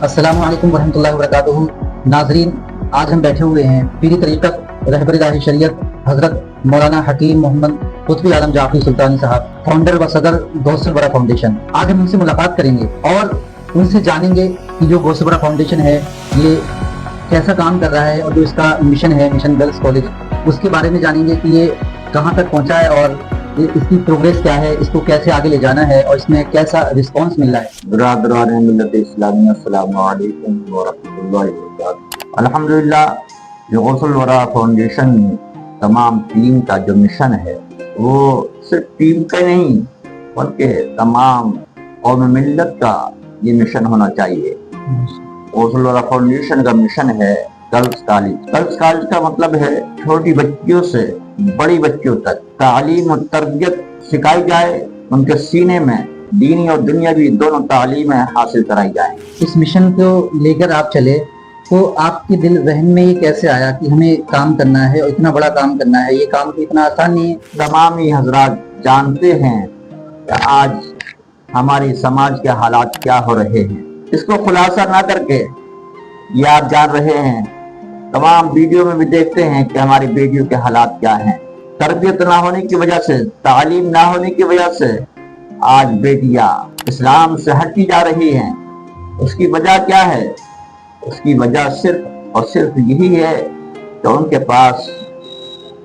अस्सलाम वालेकुम वरहमतुल्लाहि वबरकातुहू। नाजरीन, आज हम बैठे हुए हैं पीरी तरीक़त रहबर राह शरीयत हज़रत मौलाना हकीम मोहम्मद कुतुब आलम जाफरी सुल्तानी साहब, फाउंडर व सदर गौस अल वरा फाउंडेशन। आज हम उनसे मुलाकात करेंगे और उनसे जानेंगे कि जो गौस अल वरा फाउंडेशन है ये कैसा काम कर रहा है और जो इसका मिशन है, मिशन गर्ल्स कॉलेज, उसके बारे में जानेंगे कि ये कहाँ तक पहुँचा है और इसकी प्रोग्रेस क्या है, इसको कैसे आगे ले जाना है और इसमें कैसा रिस्पांस मिल रहा है। बिरादरान मिल्लत इस्लामी, अस्सलामु अलैकुम व रहमतुल्लाहि व बरकातुहू। अल्हम्दुलिल्लाह, जो गौस अल वरा फाउंडेशन तमाम टीम का जो मिशन है वो सिर्फ टीम का नहीं बल्कि तमाम कौम मिल्लत का ये मिशन होना चाहिए। गौस अल वरा फाउंडेशन का मिशन है गर्ल्स कॉलेज। गर्ल्स कॉलेज का मतलब है छोटी बच्चियों से बड़ी बच्चियों तक तालीम और तरबियत सिखाई जाए, उनके सीने में दीनी और दुनियावी दोनों तालीमें हासिल कराई जाए। इस मिशन को लेकर आप चले तो आपके दिल जहन में ये कैसे आया कि हमें काम करना है और इतना बड़ा काम करना है? ये काम तो इतना आसान नहीं है। तमाम ही हजरात जानते हैं कि आज हमारी समाज के हालात क्या हो रहे हैं। इसको खुलासा ना करके ये आप जान रहे हैं, तमाम वीडियो में भी देखते हैं कि हमारी बेटियों के हालात क्या हैं। तरबियत ना होने की वजह से, तालीम ना होने की वजह से आज बेटियां इस्लाम से हटती जा रही हैं। उसकी वजह क्या है? उसकी वजह सिर्फ और सिर्फ यही है कि उनके पास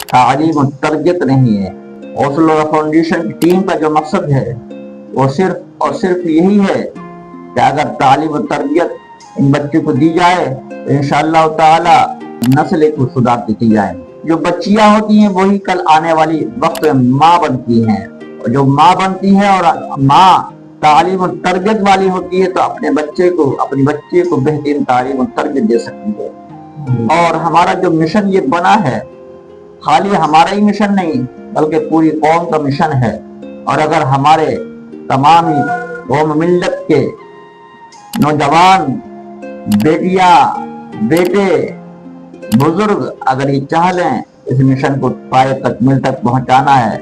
तालीम और तरबियत नहीं है। गौस अल वरा फाउंडेशन की टीम का जो मकसद है वो सिर्फ और सिर्फ यही है कि अगर तालीम और तरबियत इन बच्चों को दी जाए तो इंशाअल्लाह ताला नस्ल को सुधार की जाए। जो बच्चियां होती हैं वही कल आने वाली वक्त में माँ बनती हैं, और जो माँ बनती है और माँ तालीम और तरबियत वाली होती है तो अपने बच्चे को, अपनी बच्चे को बेहतरीन तालीम और तरबियत दे सकती है। और हमारा जो मिशन ये बना है, खाली हमारा ही मिशन नहीं बल्कि पूरी कौम का मिशन है। और अगर हमारे तमाम ही कौम मिल्लत के नौजवान, बेटियां, बेटे, बुजुर्ग अगर ये चाह लें इस मिशन को पाए तकमील तक पहुंचाना है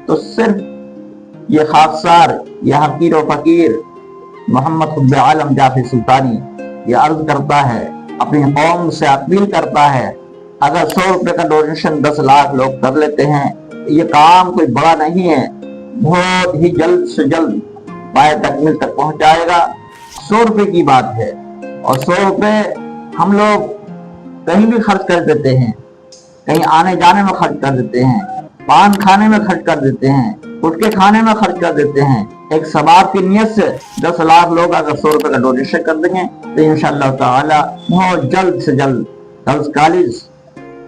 तो सिर्फ ये खाकसार, ये हकीर व फकीर मोहम्मद कुतुब आलम जाफरी सुल्तानी ये अर्ज करता है, अपनी कौम से अपील करता है, अगर 100 रुपए का डोनेशन 10 लाख लोग कर लेते हैं, ये काम कोई बड़ा नहीं है, बहुत ही जल्द से जल्द पाए तकमील तक पहुंचाएगा। 100 रुपए की बात है और 100 रुपए हम लोग कहीं भी खर्च कर देते हैं, कहीं आने जाने में खर्च कर देते हैं, पान खाने में खर्च कर देते हैं, गुटखे खाने में खर्च कर देते हैं। एक सवाब की नियत से 10 लाख लोग अगर 100 रुपए का डोनेशन कर देंगे तो इंशाअल्लाह ताला बहुत जल्द से जल्द गर्ल्स कॉलेज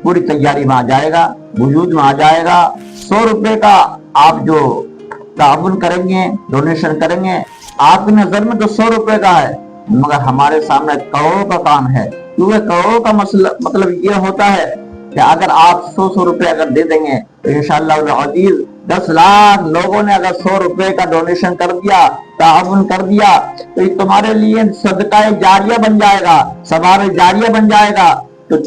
पूरी तैयारी में आ जाएगा, वजूद में आ जाएगा। 100 रुपए का आप जो ताउन करेंगे, डोनेशन करेंगे, आपकी नजर में तो 100 रुपए का है मगर हमारे सामने करोड़ों का काम है। क्योंकि करोड़ों का मतलब ये होता है कि अगर आप 100 रुपए अगर दे देंगे तो इंशाअल्लाह अजीज 10 लाख लोगों ने अगर 100 रुपए का डोनेशन कर दिया, ताउन कर दिया तो ये तुम्हारे लिए सदका जारिया बन जाएगा, सवाब जारिया बन जाएगा। तो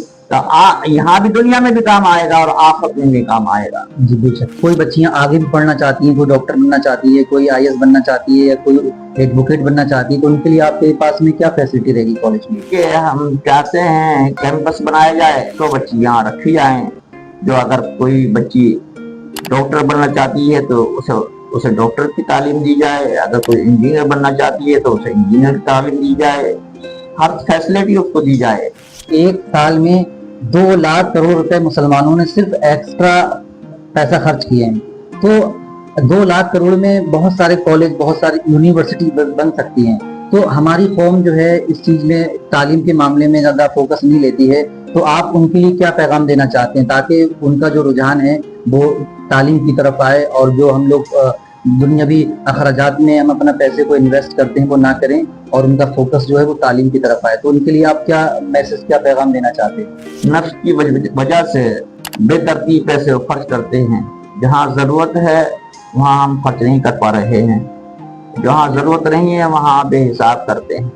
यहाँ भी दुनिया में भी काम आएगा और आखिरत में भी काम आएगा। जी बेशक। कोई बच्चियां आगे भी पढ़ना चाहती हैं, कोई डॉक्टर बनना चाहती है, कोई IAS बनना चाहती है या कोई एडवोकेट बनना चाहती है, तो उनके लिए आपके पास में क्या फैसिलिटी रहेगी कॉलेज में? कि हम चाहते हैं कैंपस बनाया जाए तो बच्ची यहाँ रखी जाए। जो अगर कोई बच्ची डॉक्टर बनना चाहती है तो उसे डॉक्टर की तालीम दी जाए, अगर कोई इंजीनियर बनना चाहती है तो उसे इंजीनियर की तालीम दी जाए, हर फैसिलिटी उसको दी जाए। एक साल में 2 लाख करोड़ रुपए मुसलमानों ने सिर्फ एक्स्ट्रा पैसा खर्च किए हैं, तो 2 लाख करोड़ में बहुत सारे कॉलेज, बहुत सारी यूनिवर्सिटी बन सकती हैं। तो हमारी कौम जो है इस चीज में तालीम के मामले में ज्यादा फोकस नहीं लेती है, तो आप उनके लिए क्या पैगाम देना चाहते हैं ताकि उनका जो रुझान है वो तालीम की तरफ आए और जो हम लोग दुनियावी अखराजात में हम अपना पैसे को इन्वेस्ट करते हैं वो ना करें और उनका फोकस जो है वो तालीम की तरफ आए? तो उनके लिए आप क्या मैसेज, क्या पैगाम देना चाहते हैं? नफ्स की वजह से बेतरतीब पैसे खर्च करते हैं। जहाँ जरूरत है वहाँ हम खर्च नहीं कर पा रहे हैं, जहाँ जरूरत नहीं है वहाँ बेहिसाब करते हैं।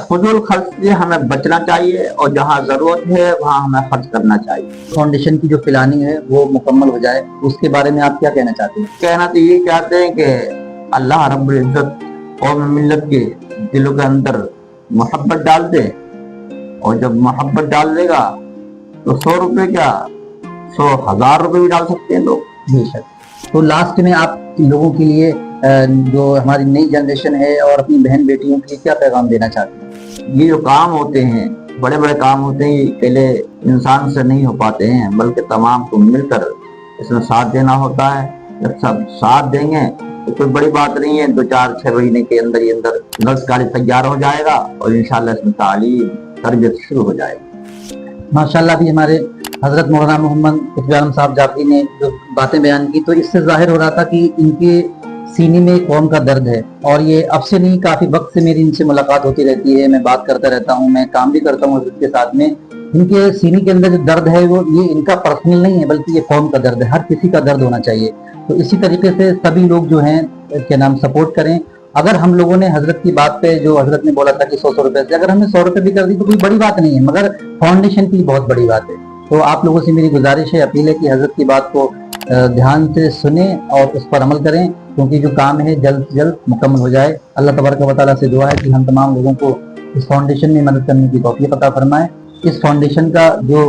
फजूल खर्च से हमें बचना चाहिए और जहाँ जरूरत है वहाँ हमें खर्च करना चाहिए। फाउंडेशन की जो प्लानिंग है वो मुकम्मल हो जाए, उसके बारे में आप क्या कहना चाहते हैं? कहना तो ये चाहते हैं कि अल्लाह रब्बुल इज्जत कौम मिल्लत के दिलों के अंदर मोहब्बत डाल दे, और जब मोहब्बत डाल देगा तो 100 रुपए क्या 100,000 रुपए भी डाल सकते हैं लोग। बेशक। तो लास्ट में आप लोगों के लिए जो हमारी नई जनरेशन है और अपनी बहन बेटियों के लिए क्या पैगाम देना चाहते हैं? ये जो काम होते हैं, बड़े बड़े काम होते हैं, ये अकेले इंसान से नहीं हो पाते हैं, बल्कि तमाम को मिलकर इसमें साथ देना होता है। जब सब साथ देंगे तो कोई बड़ी बात नहीं है, 2-4-6 महीने के अंदर ही अंदर गर्ल्स कॉलेज तैयार हो जाएगा और इंशाल्लाह इसमें तालीम तरबियत शुरू हो जाएगी। माशाल्लाह भी हमारे हजरत मौलाना मोहम्मद इकबाल आलम साहब जाफरी ने जो बातें बयान की, तो इससे जाहिर हो रहा था कि इनके सीने में कौम का दर्द है। और ये अब से नहीं, काफी वक्त से मेरी इनसे मुलाकात होती रहती है, मैं बात करता रहता हूँ, मैं काम भी करता हूँ इसके साथ में। इनके सीने के अंदर जो दर्द है वो ये इनका पर्सनल नहीं है, बल्कि ये कौम का दर्द है। हर किसी का दर्द होना चाहिए। तो इसी तरीके से सभी लोग जो हैं क्या नाम सपोर्ट करें। अगर हम लोगों ने हजरत की बात पे, जो हजरत ने बोला था कि 100 रुपए से, अगर हमने 100 रुपए भी कर दी तो कोई बड़ी बात नहीं है, मगर फाउंडेशन की बहुत बड़ी बात है। तो आप लोगों से मेरी गुजारिश है, अपील है कि हजरत की बात को ध्यान से सुने और उस पर अमल करें, क्योंकि जो काम है जल्द से जल्द मुकम्मल हो जाए। अल्लाह तबारक व तआला से दुआ है कि हम तमाम लोगों को इस फाउंडेशन में मदद करने की तौफीक अता फरमाए। इस फाउंडेशन का जो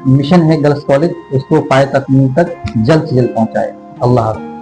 मिशन है गर्ल्स कॉलेज, उसको पाए तकमील तक जल्द से जल्द पहुंचाए। अल्लाह हाफ़िज़।